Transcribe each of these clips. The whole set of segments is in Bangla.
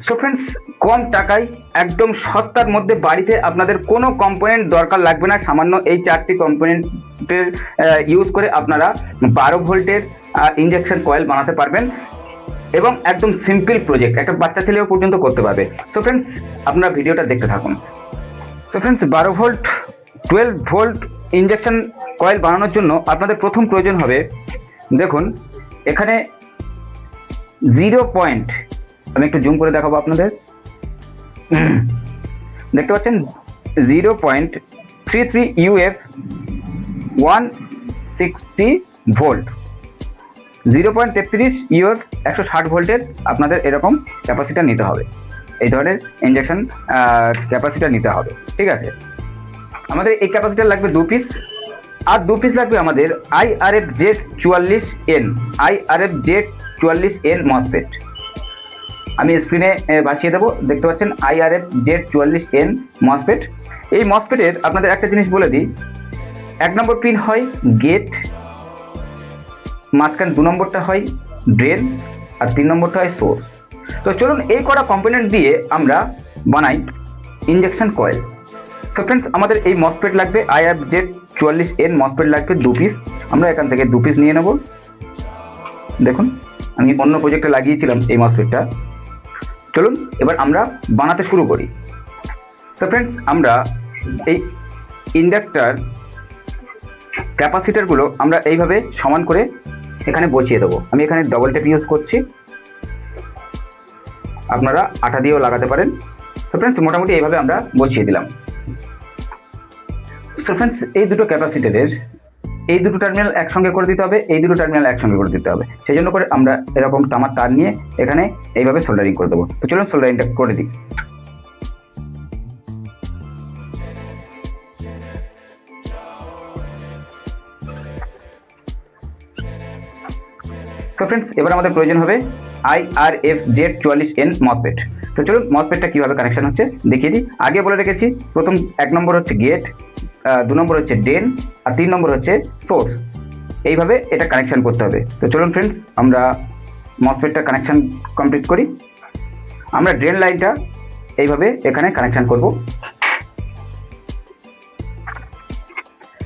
সো ফ্রেন্ডস, কম টাকায় একদম সস্তার মধ্যে বাড়িতে আপনাদের কোনো কম্পোনেন্ট দরকার লাগবে না। সামান্য এই 4টি কম্পোনেন্টের ইউজ করে আপনারা 12 ভোল্টের ইঞ্জেকশন কয়েল বানাতে পারবেন এবং একদম সিম্পল প্রজেক্ট একটা বাচ্চা ছেলেও পর্যন্ত করতে পারবে। সো ফ্রেন্ডস, আপনারা ভিডিওটা দেখতে থাকুন। So friends, 12 volt 12 volt injection coil বানানোর জন্য আপনাদের প্রথম প্রয়োজন হবে, দেখুন এখানে 0 পয়েন্ট, আমি একটু জুম করে দেখাবো আপনাদের, দেখতে পাচ্ছেন 0.33 UF 160 ভোল্ট, 0.33 UF 160 ভোল্টের আপনাদের এরকম ক্যাপাসিটার নিতে হবে। এই ধরনের ইঞ্জেকশন ক্যাপাসিটার নিতে হবে, ঠিক আছে। আমাদের এই ক্যাপাসিটার লাগবে 2 পিস, আর 2 পিস লাগবে আমাদের IRF Z44N মসফেট। আমি স্ক্রিনে ভাসিয়ে দেবো, দেখতে পাচ্ছেন IRF Z44N মসফেট। এই মসফেটের আপনাদের একটা জিনিস বলে দিই, 1 নম্বর পিন হয় গেট, মাঝখান 2 নম্বরটা হয় ড্রেন, আর 3 নম্বরটা হয় সোর্স। তো চলুন এই কটা কম্পোনেন্ট দিয়ে আমরা বানাই ইঞ্জেকশন কয়েল। সো ফ্রেন্ডস, আমাদের এই মসফেট লাগবে IRF Z44N মসফেট লাগবে 2 পিস। আমরা এখান থেকে 2 পিস নিয়ে নেব। দেখুন আমি অন্য প্রজেক্টে লাগিয়েছিলাম এই মসফেটটা। চলুন এবার আমরা বানাতে শুরু করি। তো ফ্রেন্ডস, আমরা এই ইন্ডাক্টর ক্যাপাসিটারগুলো আমরা এইভাবে সমান করে এখানে বসিয়ে দেবো। আমি এখানে ডবল টেপ ইউজ করছি, আপনারা আঠা দিয়েও লাগাতে পারেন। তো ফ্রেন্ডস, মোটামুটি এইভাবে আমরা বসিয়ে দিলাম। সো ফ্রেন্ডস, এই দুটো ক্যাপাসিটারের এই দুটো টার্মিনাল একসঙ্গে করে দিতে হবে, এই দুটো টার্মিনাল একসঙ্গে করে দিতে হবে। সেই জন্য করে আমরা এরকম তামার তার নিয়ে এখানে এইভাবে সোল্ডারিং করে দেবো। তো চলুন সোল্ডারিংটা করে দিই। সো ফ্রেন্ডস, এবার আমাদের প্রয়োজন হবে IRF Z44N মসফেট। তো চলুন মসফেটটা কীভাবে কানেকশন হচ্ছে দেখিয়ে দিই। আগে বলে রেখেছি, প্রথম 1 নম্বর হচ্ছে গেট, 2 নম্বর হচ্ছে ড্রেন, আর 3 নম্বর হচ্ছে সোর্স। এইভাবে এটা কানেকশন করতে হবে। তো চলুন ফ্রেন্ডস, আমরা মসফেটটা কানেকশন কমপ্লিট করি। আমরা ড্রেন লাইনটা এইভাবে এখানে কানেকশন করব।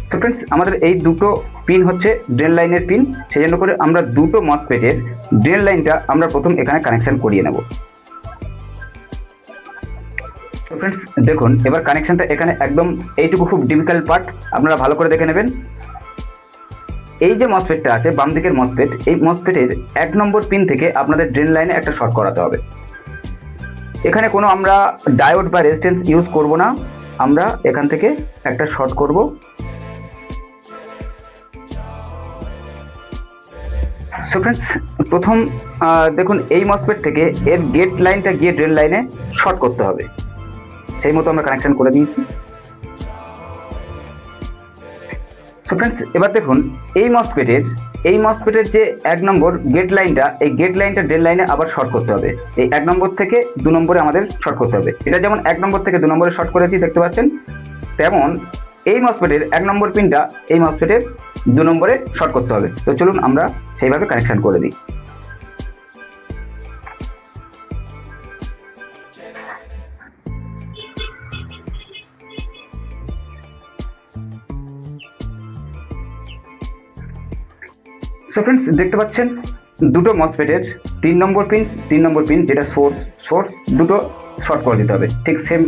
তো ফ্রেন্ডস, আমাদের এই দুটো পিন হচ্ছে ড্রেন লাইনের পিন, সেই জন্য করে আমরা দুটো মসফেটের ড্রেন লাইনটা আমরা প্রথম এখানে কানেকশন করিয়ে নেব। তো ফ্রেন্ডস, দেখুন এবার কানেকশনটা এখানে একদম এইটুকু খুব ডিফিকাল্ট পার্ট, আপনারা ভালো করে দেখে নেবেন। এই যে মসফেটটা আছে বাম দিকের মসফেট, এই মসফেটের 1 নম্বর পিন থেকে আপনাদের ড্রেন লাইনে একটা শর্ট করাতে হবে। এখানে কোনো আমরা ডায়োড বা রেজিস্ট্যান্স ইউজ করব না, আমরা এখান থেকে একটা শর্ট করব। সো ফ্রেন্ডস, প্রথম দেখুন এই মসফেট থেকে এর গেট লাইনটা গিয়ে ড্রেন লাইনে শর্ট করতে হবে, সেই মতো আমরা কানেকশন করে দিয়েছি। সো ফ্রেন্ডস, এবার দেখুন এই মসফেটের যে 1 নম্বর গেট লাইনটা, এই গেট লাইনটা ড্রেন লাইনে আবার শর্ট করতে হবে। এই 1 নম্বর থেকে 2 নম্বরে আমাদের শর্ট করতে হবে। এটা যেমন 1 নম্বর থেকে 2 নম্বরে শর্ট করেছি দেখতে পাচ্ছেন, তেমন এই মসফেটের 1 নম্বর পিনটা এই মসফেটের 2 নম্বরে শর্ট করতে হবে। তো চলুন আমরা সেইভাবে কানেকশন করে দিই। সো ফ্রেন্ডস, দেখতে পাচ্ছেন দুটো মসফেটের 3 নম্বর পিন যেটা সোর্স দুটো শর্ট করে দিতে হবে ঠিক সেম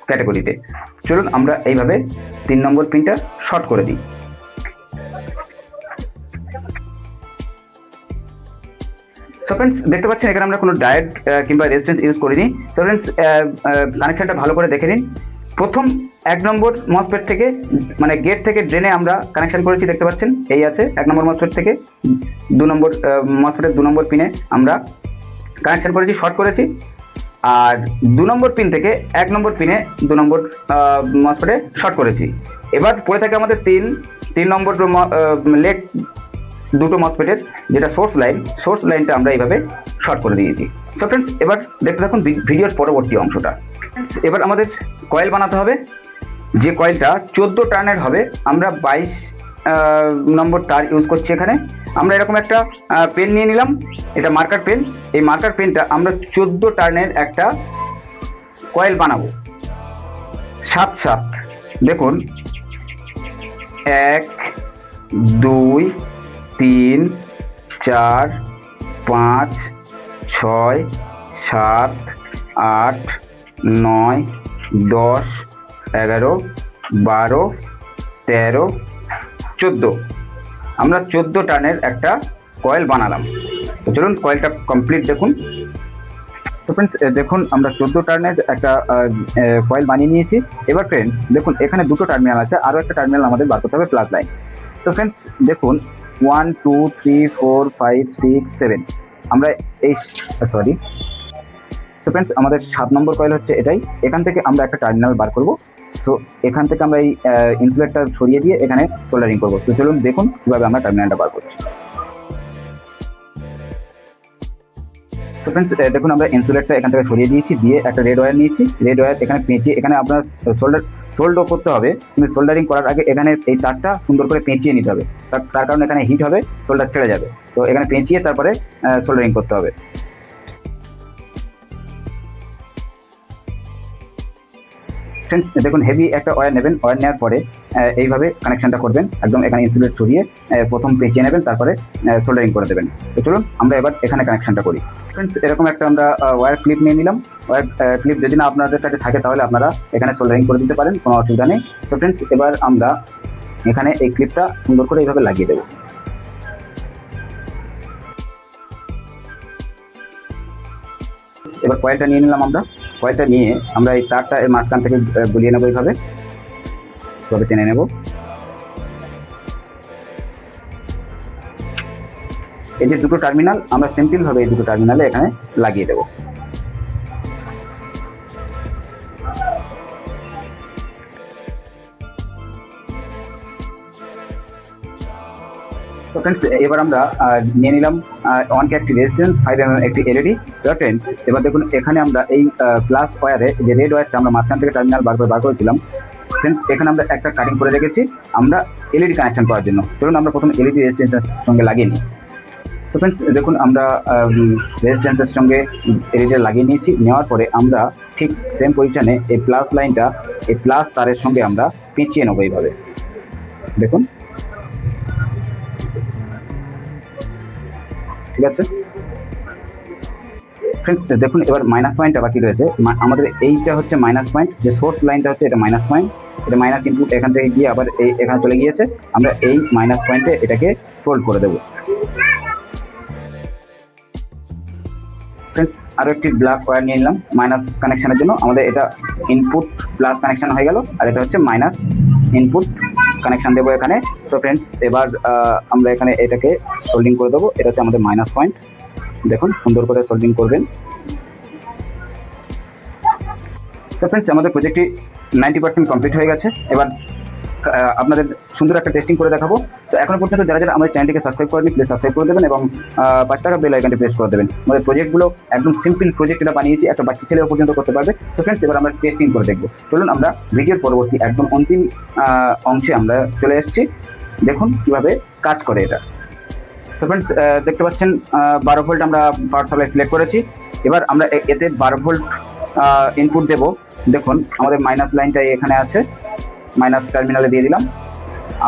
ক্যাটাগরিতে। চলুন আমরা এইভাবে 3 নম্বর পিনটা শর্ট করে দিই। সো ফ্রেন্ডস, দেখতে পাচ্ছেন এখানে আমরা কোনো ডায়োড কিংবা রেজিস্ট্যান্স ইউজ করিনি। তো ফ্রেন্ডস, কানেকশনটা ভালো করে দেখে নিন। প্রথম 1 নম্বর মসফেট থেকে মানে গেট থেকে ড্রেনে আমরা কানেকশন করেছি, দেখতে পাচ্ছেন এই আছে 1 নম্বর মসফেট থেকে 2 নম্বর মসফেটের 2 নম্বর পিনে আমরা কানেকশন করেছি, শর্ট করেছি। আর 2 নম্বর পিন থেকে 1 নম্বর পিনে 2 নম্বর মসফেটে শর্ট করেছি। এবার পড়ে থাকে আমাদের 3 নম্বর লেগ দুটো মসফেটের যেটা সোর্স লাইনটা আমরা এইভাবে শর্ট করে দিয়েছি। সো ফ্রেন্ডস, এবার দেখতে থাকুন ভিডিওর পরবর্তী অংশটা। এবার আমাদের কয়েল বানাতে হবে, যে কয়েলটা 14 টার্নের হবে। আমরা নম্বর তার ইউজ করছি এখানে। আমরা এরকম একটা পেন নিয়ে নিলাম, এটা মার্কার পেন। এই মার্কার পেনটা আমরা 14 টার্নের একটা কয়েল বানাবো, 7 দেখুন 1 2 3 4 5 6 7 8 9 10 11 12 13 14। আমরা 14 টার্নের একটা কয়েল বানালাম। তো চলুন কয়েলটা কমপ্লিট দেখুন। তো ফ্রেন্ডস দেখুন আমরা 14 টার্নের একটা কয়েল বানিয়ে নিয়েছি। এবার ফ্রেন্ডস দেখুন এখানে দুটো টার্মিনাল আছে, আরও একটা টার্মিনাল আমাদের বার করতে হবে প্লাস লাইন। তো ফ্রেন্ডস দেখুন 1 2 3 4 5 6 7 আমরা এই সরি তো ফ্রেন্ডস আমাদের 7 নম্বর কয়েল হচ্ছে এটাই। এখান থেকে আমরা একটা টার্মিনাল বার করব। তো এখান থেকে আমরা এই ইনসুলেটরটা সরিয়ে দিয়ে এখানে সোল্ডারিং করব। তো চলুন দেখুন কীভাবে আমরা টার্মিনালটা বার করছি। তো ফ্রেন্ডস দেখুন আমরা ইনসুলেটরটা এখান থেকে সরিয়ে দিয়েছি, দিয়ে একটা রেড ওয়্যার নিয়েছি। রেড ওয়্যার এখানে পেঁচিয়ে, এখানে আপনার সোল্ডও করতে হবে, কিন্তু সোল্ডারিং করার আগে এখানে এই তারটা সুন্দর করে পেঁচিয়ে নিতে হবে, তার কারণে এখানে হিট হবে, সোল্ডার ছেড়ে যাবে। তো এখানে পেঁচিয়ে তারপরে সোল্ডারিং করতে হবে। ফ্রেন্ডস দেখুন হেভি একটা ওয়্যার নেবেন, ওয়্যার নেওয়ার পরে এইভাবে কানেকশানটা করবেন, একদম এখানে ইনসুলেট ছড়িয়ে প্রথম পেঁচিয়ে নেবেন, তারপরে সোল্ডারিং করে দেবেন। তো চলুন আমরা এবার এখানে কানেকশানটা করি। ফ্রেন্ডস এরকম একটা আমরা ওয়্যার ক্লিপ নিয়ে নিলাম। ওয়্যার ক্লিপ যদি না আপনাদের কাছে থাকে তাহলে আপনারা এখানে সোল্ডারিং করে দিতে পারেন, কোনো অসুবিধা নেই। তো ফ্রেন্ডস এবার আমরা এখানে এই ক্লিপটা সুন্দর করে এইভাবে লাগিয়ে দেবো। এবার কয়েলটা নিয়ে নিলাম আমরা। কয়েলটা নিয়ে আমরা এই তারটা এর মাঝখান থেকে গুলিয়ে নেবো, এইভাবে টেনে নেব। এই যে দুটো টার্মিনাল আমরা সিম্পলভাবে এই দুটো টার্মিনালে এখানে লাগিয়ে দেবো। তো ফ্রেন্ডস এবার আমরা নিয়ে নিলাম 1K একটি রেজিস্ট্যান্স, 5mm একটি এলইডি। ফ্রেন্ডস এবার দেখুন এখানে আমরা এই প্লাস ওয়্যারে যে রেড ওয়্যারটা আমরা মাঝখান থেকে টার্মিনাল বার করেছিলাম, ফ্রেন্ডস এখানে আমরা একটা কাটিং করে রেখেছি আমরা এলইডি কানেকশন করার জন্য। চলুন আমরা প্রথমে এলইডি রেজিস্ট্যান্সের সঙ্গে লাগিয়ে নিই। তো ফ্রেন্ডস দেখুন আমরা রেজিস্ট্যান্সের সঙ্গে এলইডি লাগিয়ে নিয়েছি। নেওয়ার পরে আমরা ঠিক সেম পজিশনে এই প্লাস লাইনটা এই প্লাস তারের সঙ্গে আমরা পেঁচিয়ে নেবো এইভাবে, দেখুন ঠিক আছে। ফ্রেন্ডস দেখুন এবার মাইনাস পয়েন্টটা বাকি রয়েছে আমাদের। এইটা হচ্ছে মাইনাস পয়েন্ট, যে সোর্স লাইনটা হচ্ছে এটা মাইনাস পয়েন্ট, এটা মাইনাস ইনপুট এখান থেকে গিয়ে আবার এখানে চলে গিয়েছে। আমরা এই মাইনাস পয়েন্টে এটাকে সোল্ড করে দেবো। ফ্রেন্ডস আরও একটি ব্ল্যাক ওয়্যার নিয়ে নিলাম মাইনাস কানেকশানের জন্য। আমাদের এটা ইনপুট প্লাস কানেকশান হয়ে গেল, আর এটা হচ্ছে মাইনাস ইনপুট কানেকশান দেবো এখানে। তো ফ্রেন্ডস এবার আমরা এখানে এটাকে সোল্ডিং করে দেবো। এটা হচ্ছে আমাদের মাইনাস পয়েন্ট, দেখুন সুন্দর করে সোল্ডিং করবেন। তো ফ্রেন্ডস আমাদের প্রজেক্টটি 90% কমপ্লিট হয়ে গেছে। এবার আপনাদের সুন্দর একটা টেস্টিং করে দেখাবো। তো এখনো পর্যন্ত যারা আমাদের চ্যানেলটিকে সাবস্ক্রাইব করেনি প্লিজ সাবস্ক্রাইব করে দেবেন এবং 5 টাকা বেল আইকনটি প্রেস করে দেবেন। আমাদের প্রজেক্টগুলো একদম সিম্পল প্রজেক্ট এটা বানিয়েছি, একটা বাচ্চা ছেলেও পর্যন্ত করতে পারবে। তো ফ্রেন্ডস এবার আমরা টেস্টিং করে দেখবো। চলুন আমরা ভিডিওর পরবর্তী একদম অন্তিম অংশে আমরা চলে এসেছি, দেখুন কীভাবে কাজ করে এটা। তো ফ্রেন্ডস দেখতে পাচ্ছেন 12 ভোল্ট আমরা পাওয়ার সাপ্লাই সিলেক্ট করেছি। এবার আমরা এতে 12 ভোল্ট ইনপুট দেব। দেখুন আমাদের মাইনাস লাইনটাই এখানে আছে, মাইনাস টার্মিনালে দিয়ে দিলাম,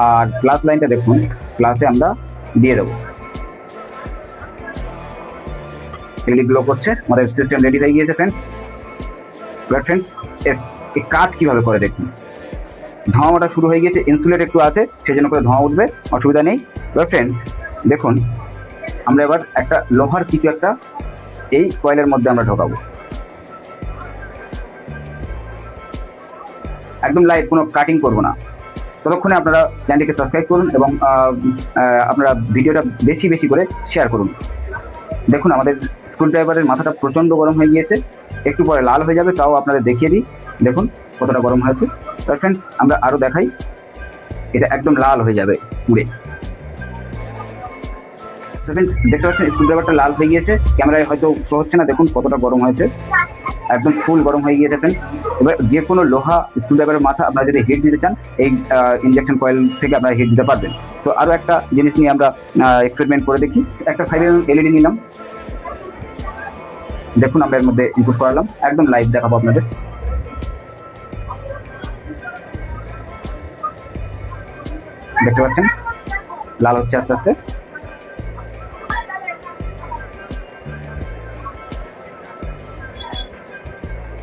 আর প্লাস লাইনটা দেখুন প্লাসে আমরা দিয়ে দেবো। এলইডি গ্লো করছে, আমাদের সিস্টেম রেডি হয়ে গিয়েছে ফ্রেন্ডস। এবার ফ্রেন্ডস এর কাজ কীভাবে করে দেখুন, ধোঁয়া ওটা শুরু হয়ে গিয়েছে, ইনসুলেট একটু আছে সেই জন্য করে ধোঁয়া উঠবে, অসুবিধা নেই। এবার ফ্রেন্ডস দেখুন আমরা এবার একটা লোহার কিছু একটা এই কয়েলের মধ্যে আমরা ঢোকাবো, একদম লাইট, কোনো কাটিং করবো না। ততক্ষণে আপনারা চ্যানেলটিকে সাবস্ক্রাইব করুন এবং আপনারা ভিডিওটা বেশি বেশি করে শেয়ার করুন। দেখুন আমাদের স্ক্রু ড্রাইভারের মাথাটা প্রচণ্ড গরম হয়ে গিয়েছে, একটু পরে লাল হয়ে যাবে, তাও আপনাদের দেখিয়ে দিই দেখুন কতটা গরম হয়েছে। তো ফ্রেন্ডস আমরা আরও দেখাই, এটা একদম লাল হয়ে যাবে পুড়ে। ফ্রেন্ডস দেখতে পাচ্ছেন স্ক্রুড্রাইভারটা লাল হয়ে গিয়েছে, ক্যামেরায় হয়তো শো হচ্ছে না, দেখুন কতটা গরম হয়েছে, একদম ফুল গরম হয়ে গিয়েছে ফ্রেন্ডস। এবার যে কোনো লোহা স্ক্রুড্রাইভারের মাথা আপনারা যদি হিট দিতে চান এই ইনজেকশন কয়েল থেকে আপনারা হিট দিতে পারবেন। তো আরও একটা জিনিস নিয়ে আমরা এক্সপেরিমেন্ট করে দেখি। একটা 5mm এলইডি নিলাম, দেখুন আমরা এর মধ্যে ইনপুট করালাম, একদম লাইভ দেখাবো আপনাদের। দেখতে পাচ্ছেন লাল হচ্ছে আস্তে আস্তে।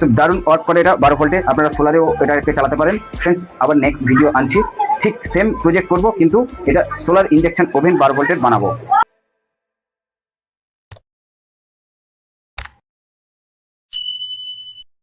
তো দারুণ ওয়ার্ক করে এটা 12 ভোল্টে, আপনারা সোলারেও এটাকে চালাতে পারেন। ফ্রেন্ডস আবার নেক্সট ভিডিও আনছি, ঠিক সেম প্রজেক্ট করব কিন্তু এটা সোলার ইনজেকশন ওভেন 12 ভোল্টের বানাবো।